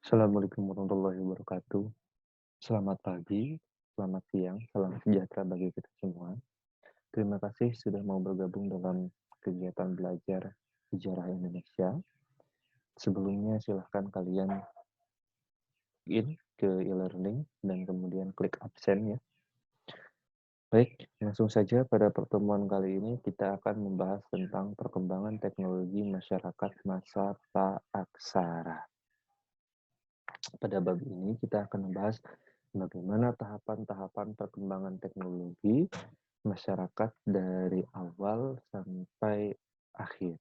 Assalamualaikum warahmatullahi wabarakatuh. Selamat pagi, selamat siang, salam sejahtera bagi kita semua. Terima kasih sudah mau bergabung dalam kegiatan belajar sejarah Indonesia. Sebelumnya silahkan kalian in ke e-learning dan kemudian klik absen ya. Baik, langsung saja pada pertemuan kali ini kita akan membahas tentang perkembangan teknologi masyarakat masa praaksara. Pada bab ini kita akan membahas bagaimana tahapan-tahapan perkembangan teknologi masyarakat dari awal sampai akhir.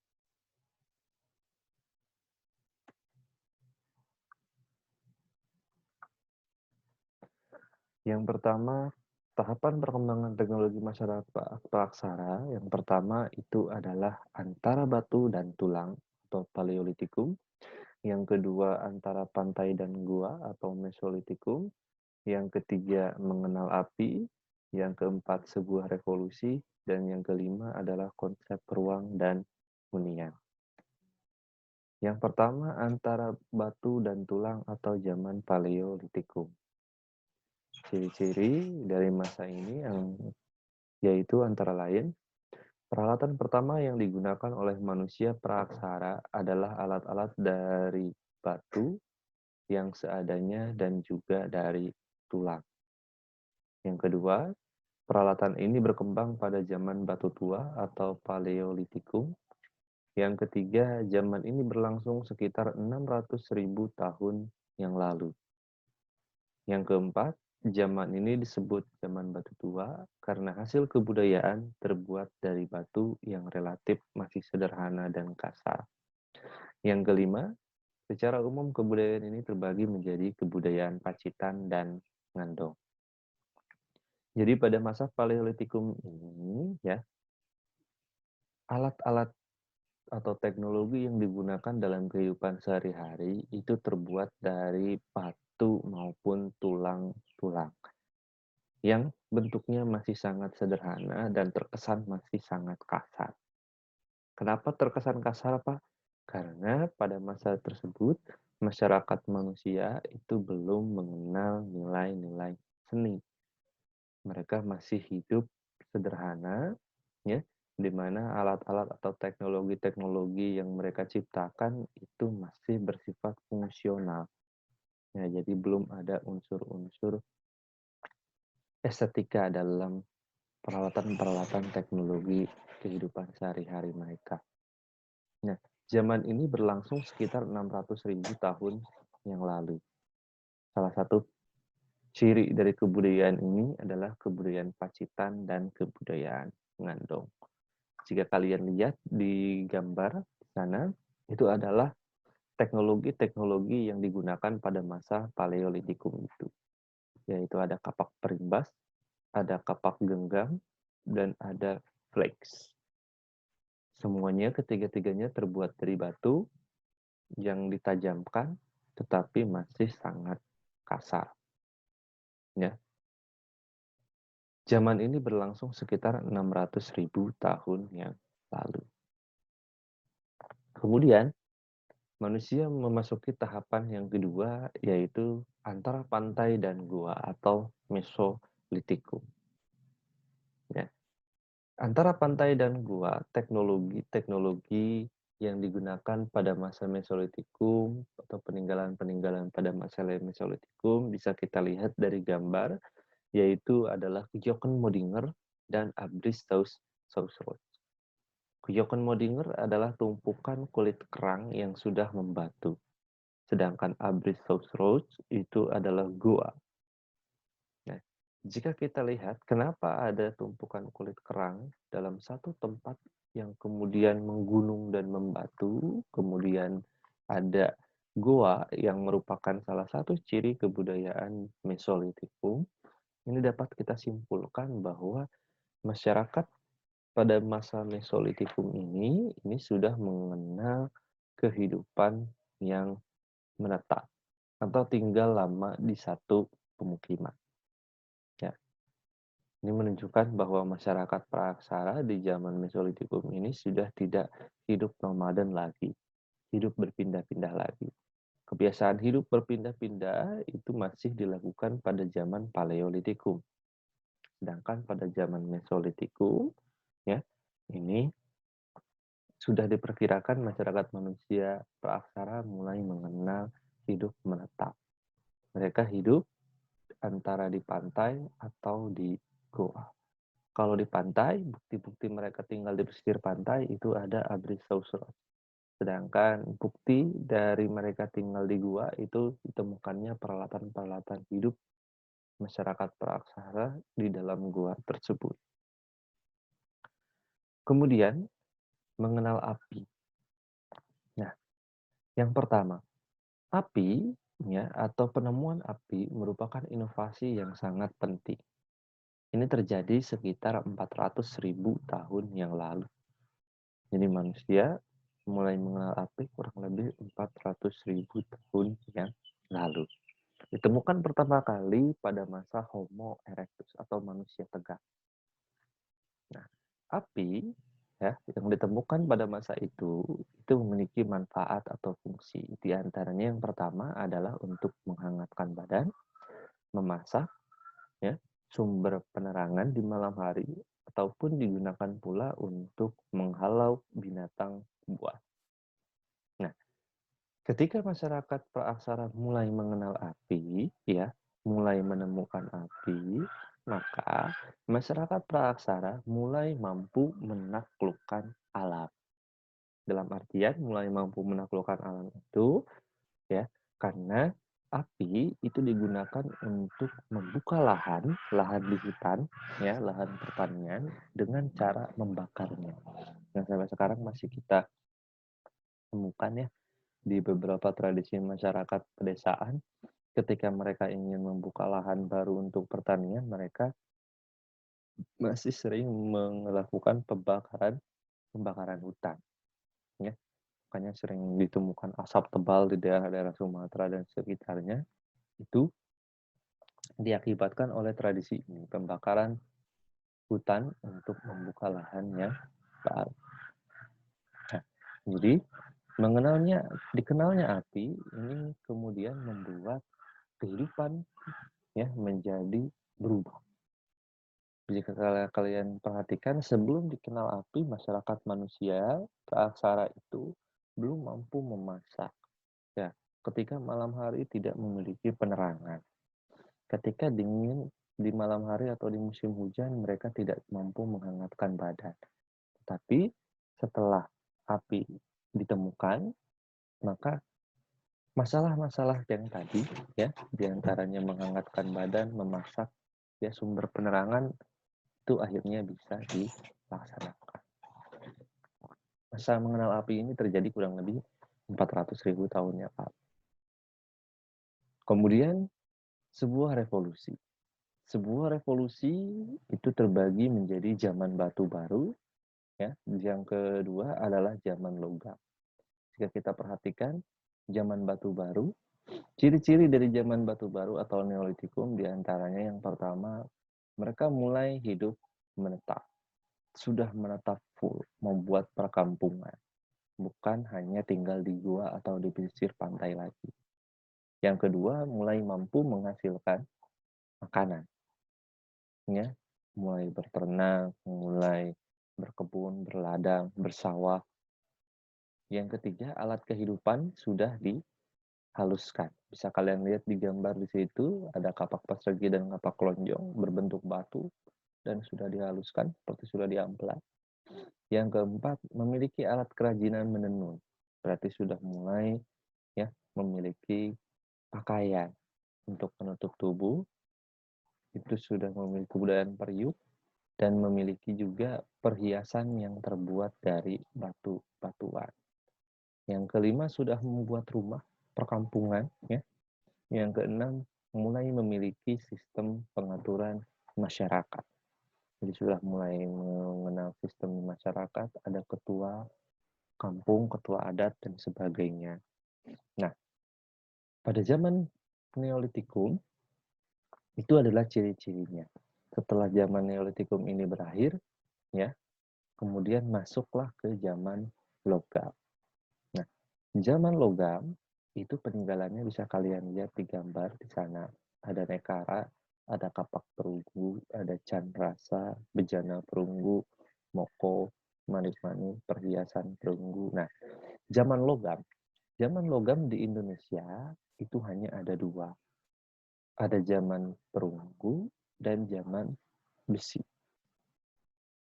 Yang pertama, tahapan perkembangan teknologi masyarakat praaksara yang pertama itu adalah antara batu dan tulang atau Paleolitikum. Yang kedua antara pantai dan gua atau Mesolitikum. Yang ketiga mengenal api. Yang keempat sebuah revolusi. Dan yang kelima adalah konsep ruang dan hunian. Yang pertama antara batu dan tulang atau zaman Paleolitikum. Ciri-ciri dari masa ini yaitu antara lain, peralatan pertama yang digunakan oleh manusia praaksara adalah alat-alat dari batu yang seadanya dan juga dari tulang. Yang kedua, peralatan ini berkembang pada zaman batu tua atau Paleolitikum. Yang ketiga, zaman ini berlangsung sekitar 600.000 tahun yang lalu. Yang keempat, zaman ini disebut zaman batu tua karena hasil kebudayaan terbuat dari batu yang relatif masih sederhana dan kasar. Yang kelima, secara umum kebudayaan ini terbagi menjadi kebudayaan Pacitan dan Ngandong. Jadi pada masa Paleolitikum ini ya, alat-alat atau teknologi yang digunakan dalam kehidupan sehari-hari itu terbuat dari batu maupun tulang-tulang yang bentuknya masih sangat sederhana dan terkesan masih sangat kasar. Kenapa terkesan kasar, Pak? Karena pada masa tersebut masyarakat manusia itu belum mengenal nilai-nilai seni. Mereka masih hidup sederhana, ya, di mana alat-alat atau teknologi-teknologi yang mereka ciptakan itu masih bersifat fungsional. Ya, jadi belum ada unsur-unsur estetika dalam peralatan-peralatan teknologi kehidupan sehari-hari mereka. Nah, zaman ini berlangsung sekitar 600.000 tahun yang lalu. Salah satu ciri dari kebudayaan ini adalah kebudayaan Pacitan dan kebudayaan Ngandong. Jika kalian lihat di gambar di sana, itu adalah teknologi-teknologi yang digunakan pada masa Paleolitikum itu. Yaitu ada kapak perimbas, ada kapak genggam, dan ada flex. Semuanya ketiga-tiganya terbuat dari batu yang ditajamkan tetapi masih sangat kasar. Ya. Zaman ini berlangsung sekitar 600.000 tahun yang lalu. Kemudian, manusia memasuki tahapan yang kedua, yaitu antara pantai dan gua atau Mesolitikum. Ya. Antara pantai dan gua, teknologi-teknologi yang digunakan pada masa Mesolitikum atau peninggalan-peninggalan pada masa Mesolitikum bisa kita lihat dari gambar, yaitu adalah Kujokon-Modinger dan Abris-Sausroch. Kujokon-Modinger adalah tumpukan kulit kerang yang sudah membatu, sedangkan Abris-Sausroch itu adalah gua. Nah, jika kita lihat kenapa ada tumpukan kulit kerang dalam satu tempat yang kemudian menggunung dan membatu, kemudian ada goa yang merupakan salah satu ciri kebudayaan Mesolitikum, ini dapat kita simpulkan bahwa masyarakat pada masa Mesolitikum ini sudah mengenal kehidupan yang menetap atau tinggal lama di satu pemukiman. Ya. Ini menunjukkan bahwa masyarakat praaksara di zaman Mesolitikum ini sudah tidak hidup nomaden lagi, hidup berpindah-pindah lagi. Kebiasaan hidup berpindah-pindah itu masih dilakukan pada zaman Paleolitikum. Sedangkan pada zaman Mesolitikum, ya, ini sudah diperkirakan masyarakat manusia praaksara mulai mengenal hidup menetap. Mereka hidup antara di pantai atau di goa. Kalau di pantai, bukti-bukti mereka tinggal di pesisir pantai itu ada Abrikosaurus. Sedangkan bukti dari mereka tinggal di gua itu ditemukannya peralatan-peralatan hidup masyarakat praaksara di dalam gua tersebut. Kemudian, mengenal api. Nah, yang pertama, api ya, atau penemuan api merupakan inovasi yang sangat penting. Ini terjadi sekitar 400.000 tahun yang lalu. Jadi manusia mulai mengenal api kurang lebih 400.000 tahun yang lalu. Ditemukan pertama kali pada masa Homo erectus atau manusia tegak. Nah, api ya yang ditemukan pada masa itu memiliki manfaat atau fungsi. Di antaranya yang pertama adalah untuk menghangatkan badan, memasak, ya, sumber penerangan di malam hari, ataupun digunakan pula untuk menghalau binatang buas. Nah, ketika masyarakat praaksara mulai mengenal api, ya, mulai menemukan api, maka masyarakat praaksara mulai mampu menaklukkan alam. Dalam artian mulai mampu menaklukkan alam itu, ya, karena api itu digunakan untuk membuka lahan di hutan, ya, lahan pertanian dengan cara membakarnya. Yang sampai sekarang masih kita temukan ya di beberapa tradisi masyarakat pedesaan, ketika mereka ingin membuka lahan baru untuk pertanian, mereka masih sering melakukan pembakaran hutan, ya. Makanya sering ditemukan asap tebal di daerah-daerah Sumatera dan sekitarnya, itu diakibatkan oleh tradisi ini, pembakaran hutan untuk membuka lahan yang baru. Nah, jadi dikenalnya api ini kemudian membuat kehidupan ya menjadi berubah. Jika kalian perhatikan, sebelum dikenal api, masyarakat manusia praaksara itu belum mampu memasak. Ya, ketika malam hari tidak memiliki penerangan. Ketika dingin di malam hari atau di musim hujan, mereka tidak mampu menghangatkan badan. Tapi setelah api ditemukan, maka masalah-masalah yang tadi, ya, diantaranya menghangatkan badan, memasak, ya, sumber penerangan, itu akhirnya bisa dilaksanakan. Masa mengenal api ini terjadi kurang lebih 400.000 tahun yang lalu. Kemudian sebuah revolusi. Sebuah revolusi itu terbagi menjadi zaman batu baru, ya. Yang kedua adalah zaman logam. Jika kita perhatikan zaman batu baru, ciri-ciri dari zaman batu baru atau Neolitikum diantaranya yang pertama, mereka mulai hidup menetap. Sudah menetap full, membuat perkampungan. Bukan hanya tinggal di gua atau di pesisir pantai lagi. Yang kedua, mulai mampu menghasilkan makanan. Ya, mulai berternak, mulai berkebun, berladang, bersawah. Yang ketiga, alat kehidupan sudah dihaluskan. Bisa kalian lihat di gambar di situ, ada kapak pasegi dan kapak lonjong berbentuk batu dan sudah dihaluskan seperti sudah diamplas. Yang keempat, memiliki alat kerajinan menenun. Berarti sudah mulai ya memiliki pakaian untuk menutup tubuh. Itu sudah memiliki kebudayaan periuk dan memiliki juga perhiasan yang terbuat dari batu-batuan. Yang kelima, sudah membuat rumah perkampungan, ya. Yang keenam, mulai memiliki sistem pengaturan masyarakat. Jadi sudah mulai mengenal sistem masyarakat, ada ketua kampung, ketua adat, dan sebagainya. Nah, pada zaman Neolitikum, itu adalah ciri-cirinya. Setelah zaman Neolitikum ini berakhir, ya, kemudian masuklah ke zaman logam. Nah, zaman logam itu peninggalannya bisa kalian lihat di gambar di sana. Ada Nekara, ada Kapak Perunggu, ada Candrasa, Bejana Perunggu, Moko, Manik-manik, perhiasan perunggu. Nah, zaman logam. Zaman logam di Indonesia itu hanya ada dua. Ada zaman perunggu dan zaman besi.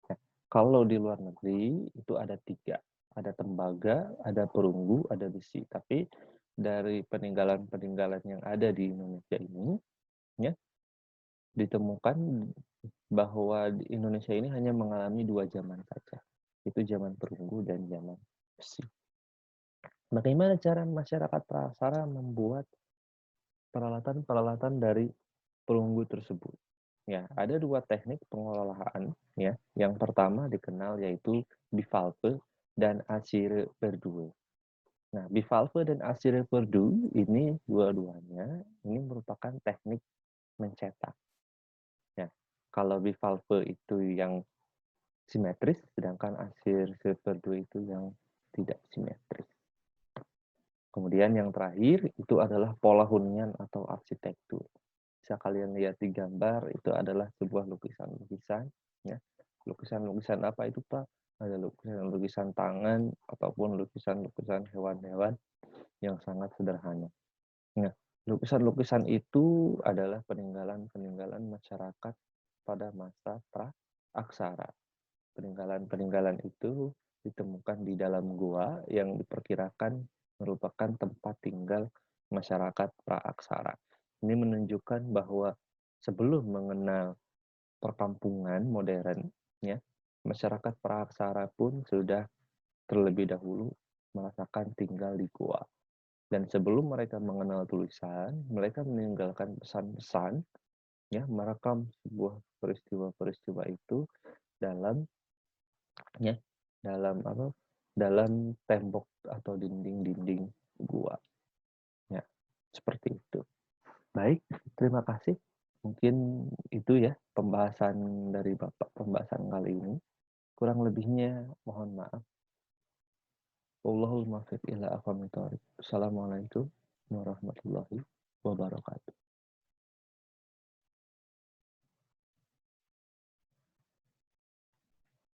Nah, kalau di luar negeri itu ada tiga. Ada tembaga, ada perunggu, ada besi. Tapi dari peninggalan-peninggalan yang ada di Indonesia ini, ya, ditemukan bahwa di Indonesia ini hanya mengalami dua zaman saja. Itu zaman perunggu dan zaman besi. Bagaimana cara masyarakat Praksara membuat peralatan-peralatan dari perunggu tersebut? Ya, ada dua teknik pengelolaan. Ya, yang pertama dikenal yaitu bivalve dan Acere Perdue. Nah, bivalve dan Acere Perdue ini dua-duanya ini merupakan teknik mencetak. Ya, kalau bivalve itu yang simetris, sedangkan Acere Perdue itu yang tidak simetris. Kemudian yang terakhir itu adalah pola hunian atau arsitektur. Bisa kalian lihat di gambar, itu adalah sebuah lukisan-lukisan. Ya. Lukisan-lukisan apa itu, Pak? Ada lukisan-lukisan tangan ataupun lukisan-lukisan hewan-hewan yang sangat sederhana. Nah, lukisan-lukisan itu adalah peninggalan-peninggalan masyarakat pada masa pra-aksara. Peninggalan-peninggalan itu ditemukan di dalam gua yang diperkirakan merupakan tempat tinggal masyarakat pra-aksara. Ini menunjukkan bahwa sebelum mengenal perkampungan modern, ya, masyarakat pra-aksara pun sudah terlebih dahulu merasakan tinggal di gua. Dan sebelum mereka mengenal tulisan, mereka meninggalkan pesan-pesan, ya, merekam sebuah peristiwa-peristiwa itu dalam, ya, dalam apa? Dalam tembok atau dinding-dinding gua. Ya, seperti itu. Baik, terima kasih. Mungkin itu ya pembahasan dari Bapak pembahasan kali ini. Kurang lebihnya mohon maaf. Wallahul muwaffiq ila aqwamit thoriq. Assalamualaikum warahmatullahi wabarakatuh.